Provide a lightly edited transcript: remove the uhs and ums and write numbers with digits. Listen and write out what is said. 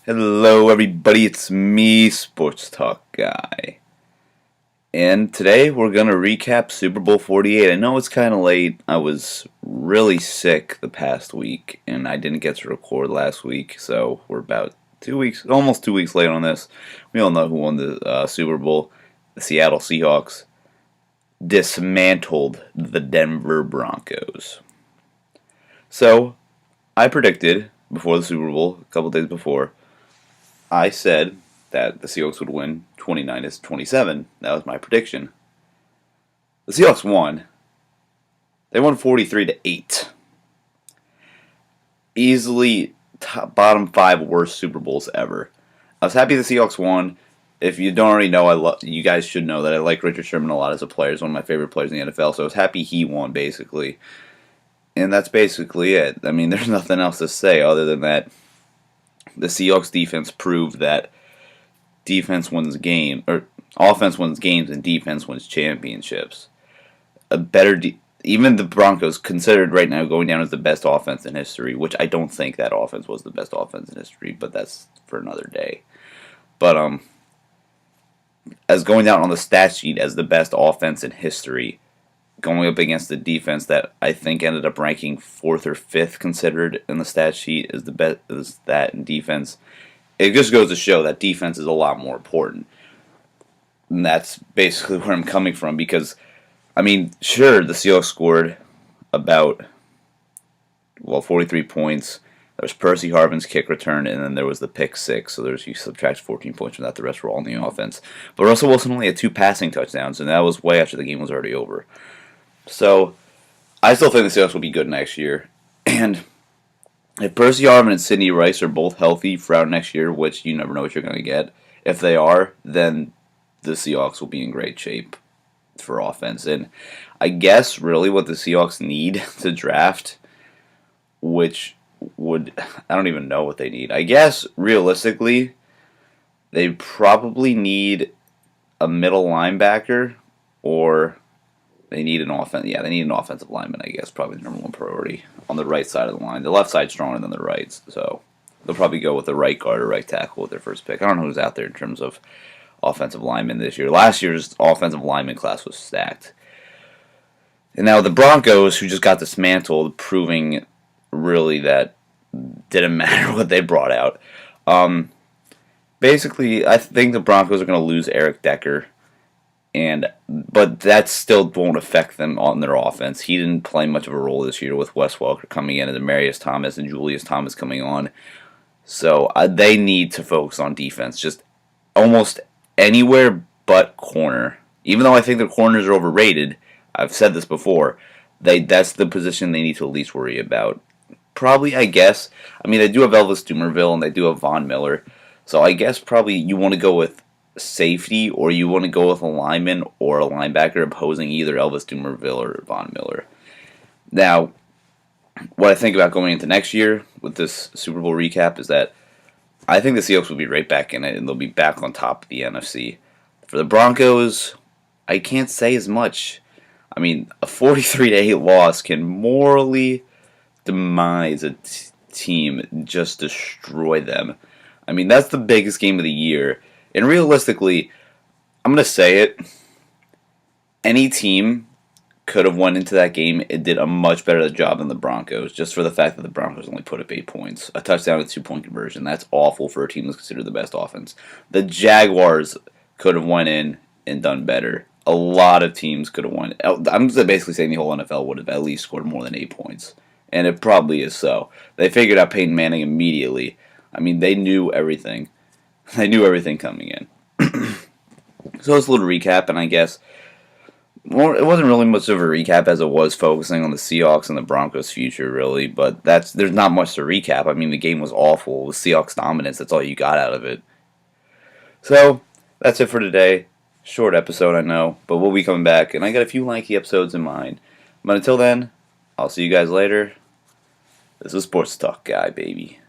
Hello everybody, it's me, Sports Talk Guy. And today we're going to recap Super Bowl 48. I know it's kind of late. I was really sick the past week and I didn't get to record last week. So we're about 2 weeks, almost 2 weeks late on this. We all know who won the Super Bowl. The Seattle Seahawks dismantled the Denver Broncos. So I predicted before the Super Bowl, a couple days before, I said that the Seahawks would win 29-27. That was my prediction. The Seahawks won. They won 43-8. Easily bottom 5 worst Super Bowls ever. I was happy the Seahawks won. If you don't already know, you guys should know that I like Richard Sherman a lot as a player. He's one of my favorite players in the NFL, so I was happy he won, basically. And that's basically it. I mean, there's nothing else to say other than that. The Seahawks defense proved that offense wins games and defense wins championships. Even the Broncos, considered right now going down as the best offense in history, which I don't think that offense was the best offense in history, but that's for another day. But as going down on the stat sheet as the best offense in history, going up against the defense that I think ended up ranking 4th or 5th considered in the stat sheet is the best is that in defense. It just goes to show that defense is a lot more important. And that's basically where I'm coming from because, I mean, sure, the Seahawks scored about 43 points. There was Percy Harvin's kick return, and then there was the pick 6. So you subtract 14 points from that. The rest were all in the offense. But Russell Wilson only had 2 passing touchdowns, and that was way after the game was already over. So I still think the Seahawks will be good next year. And if Percy Harvin and Sidney Rice are both healthy throughout next year, which you never know what you're going to get, if they are, then the Seahawks will be in great shape for offense. And I guess really what the Seahawks need to draft, I don't even know what they need. I guess realistically, they probably need a middle linebacker or they need an offensive lineman, I guess, probably the number one priority on the right side of the line. The left side's stronger than the right, so they'll probably go with the right guard or right tackle with their first pick. I don't know who's out there in terms of offensive linemen this year. Last year's offensive lineman class was stacked. And now the Broncos, who just got dismantled, proving really that didn't matter what they brought out. Basically, I think the Broncos are going to lose Eric Decker. But that still won't affect them on their offense. He didn't play much of a role this year with Wes Welker coming in and Demarius Thomas and Julius Thomas coming on. So they need to focus on defense, just almost anywhere but corner. Even though I think the corners are overrated, I've said this before, that's the position they need to at least worry about. Probably, I guess, I mean, they do have Elvis Dumervil and they do have Von Miller. So I guess probably you want to go with safety, or you want to go with a lineman or a linebacker opposing either Elvis Dumervil or Von Miller. Now, what I think about going into next year with this Super Bowl recap is that I think the Seahawks will be right back in it, and they'll be back on top of the NFC. For the Broncos, I can't say as much. I mean, a 43-8 loss can morally demise a team, just destroy them. I mean, that's the biggest game of the year. And realistically, I'm going to say it, any team could have went into that game and did a much better job than the Broncos, just for the fact that the Broncos only put up 8 points. A touchdown and 2-point conversion. That's awful for a team that's considered the best offense. The Jaguars could have went in and done better. A lot of teams could have won. I'm basically saying the whole NFL would have at least scored more than 8 points. And it probably is so. They figured out Peyton Manning immediately. I mean, they knew everything. They knew everything coming in. So it's a little recap, and I guess it wasn't really much of a recap as it was focusing on the Seahawks and the Broncos' future, really. But there's not much to recap. I mean, the game was awful. It was Seahawks dominance. That's all you got out of it. So that's it for today. Short episode, I know, but we'll be coming back, and I got a few lanky episodes in mind. But until then, I'll see you guys later. This is Sports Talk Guy, baby.